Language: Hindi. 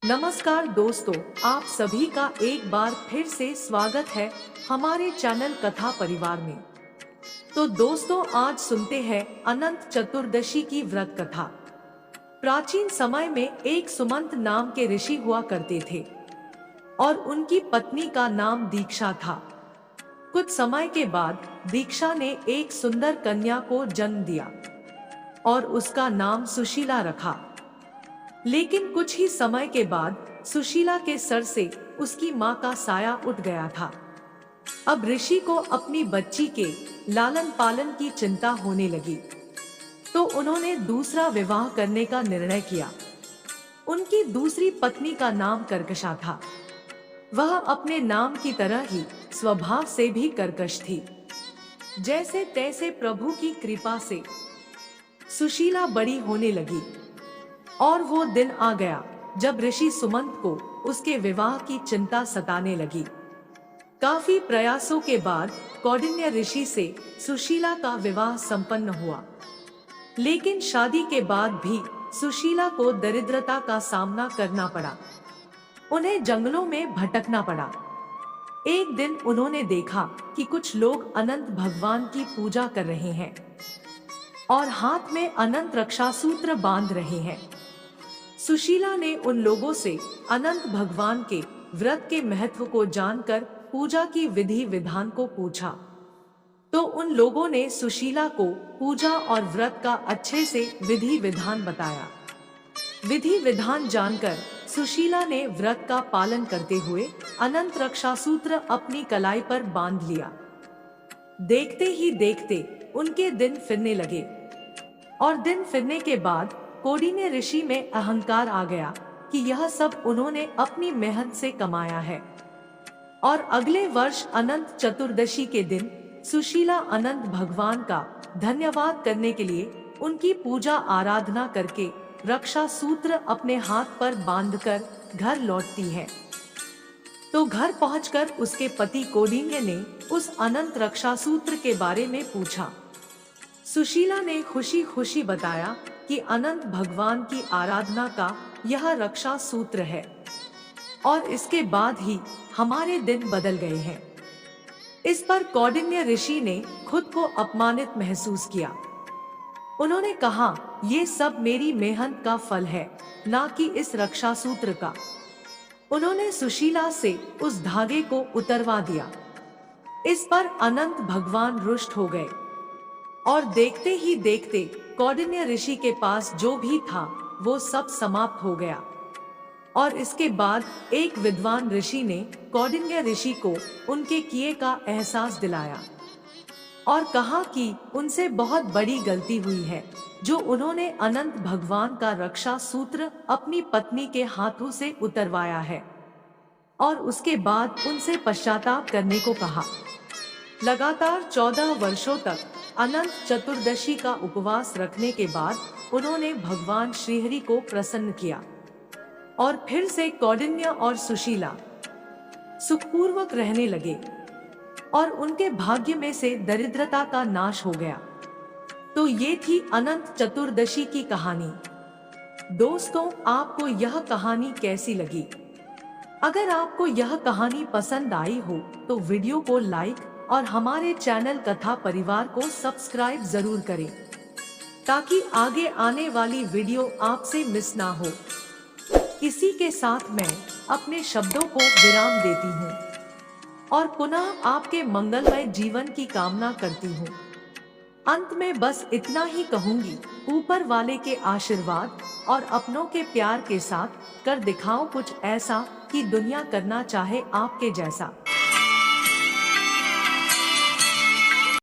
नमस्कार दोस्तों, आप सभी का एक बार फिर से स्वागत है हमारे चैनल कथा परिवार में। तो दोस्तों, आज सुनते हैं अनंत चतुर्दशी की व्रत कथा। प्राचीन समय में एक सुमंत नाम के ऋषि हुआ करते थे और उनकी पत्नी का नाम दीक्षा था। कुछ समय के बाद दीक्षा ने एक सुंदर कन्या को जन्म दिया और उसका नाम सुशीला रखा। लेकिन कुछ ही समय के बाद सुशीला के सर से उसकी मां का साया उठ गया था। अब ऋषि को अपनी बच्ची के लालन पालन की चिंता होने लगी, तो उन्होंने दूसरा विवाह करने का निर्णय किया। उनकी दूसरी पत्नी का नाम कर्कशा था। वह अपने नाम की तरह ही स्वभाव से भी कर्कश थी। जैसे तैसे प्रभु की कृपा से सुशीला बड़ी होने लगी और वो दिन आ गया जब ऋषि सुमंत को उसके विवाह की चिंता सताने लगी। काफी प्रयासों के बाद कौंडिन्य ऋषि से सुशीला का विवाह संपन्न हुआ, लेकिन शादी के बाद भी सुशीला को दरिद्रता का सामना करना पड़ा। उन्हें जंगलों में भटकना पड़ा। एक दिन उन्होंने देखा कि कुछ लोग अनंत भगवान की पूजा कर रहे हैं और हाथ में अनंत रक्षा सूत्र बांध रहे हैं। सुशीला ने उन लोगों से अनंत भगवान के व्रत के महत्व को जानकर पूजा की विधि विधान को पूछा, तो उन लोगों ने सुशीला को पूजा और व्रत का अच्छे से विधि विधान बताया। विधि विधान जानकर सुशीला ने व्रत का पालन करते हुए अनंत रक्षा सूत्र अपनी कलाई पर बांध लिया। देखते ही देखते उनके दिन फिरने लगे और दिन फिरने के बाद कौंडिन्य ऋषि में अहंकार आ गया कि यह सब उन्होंने अपनी मेहनत से कमाया है। और अगले वर्ष अनंत चतुर्दशी के दिन सुशीला अनंत भगवान का धन्यवाद करने के लिए उनकी पूजा आराधना करके रक्षा सूत्र अपने हाथ पर बांधकर घर लौटती है। तो घर पहुंचकर उसके पति कौंडिन्य ने उस अनंत रक्षा सूत्र के बारे में पूछा। सुशीला ने खुशी खुशी बताया कि अनंत भगवान की आराधना का यह रक्षा सूत्र है और इसके बाद ही हमारे दिन बदल गए हैं। इस पर कौंडिन्य ऋषि ने खुद को अपमानित महसूस किया। उन्होंने कहा, ये सब मेरी मेहनत का फल है, ना कि इस रक्षा सूत्र का। उन्होंने सुशीला से उस धागे को उतरवा दिया। इस पर अनंत भगवान रुष्ट हो गए और देखते ही देखते कौंडिन्य ऋषि के पास जो भी था वो सब समाप्त हो गया। और इसके बाद एक विद्वान ऋषि ने कौंडिन्य ऋषि को उनके किए का एहसास दिलाया और कहा कि उनसे बहुत बड़ी गलती हुई है जो उन्होंने अनंत भगवान का रक्षा सूत्र अपनी पत्नी के हाथों से उतरवाया है, और उसके बाद उनसे पश्चाताप करने को कहा। लगातार 14 वर्षों तक अनंत चतुर्दशी का उपवास रखने के बाद उन्होंने भगवान श्रीहरि को प्रसन्न किया और फिर से कौंडिन्य और सुशीला सुखपूर्वक रहने लगे और उनके भाग्य में से दरिद्रता का नाश हो गया। तो ये थी अनंत चतुर्दशी की कहानी। दोस्तों, आपको यह कहानी कैसी लगी? अगर आपको यह कहानी पसंद आई हो तो वीडियो को लाइक और हमारे चैनल कथा परिवार को सब्सक्राइब जरूर करें, ताकि आगे आने वाली वीडियो आपसे मिस ना हो। इसी के साथ मैं अपने शब्दों को विराम देती हूँ और पुनः आपके मंगलमय जीवन की कामना करती हूँ। अंत में बस इतना ही कहूँगी, ऊपर वाले के आशीर्वाद और अपनों के प्यार के साथ कर दिखाओ कुछ ऐसा कि दुनिया करना चाहे आपके जैसा।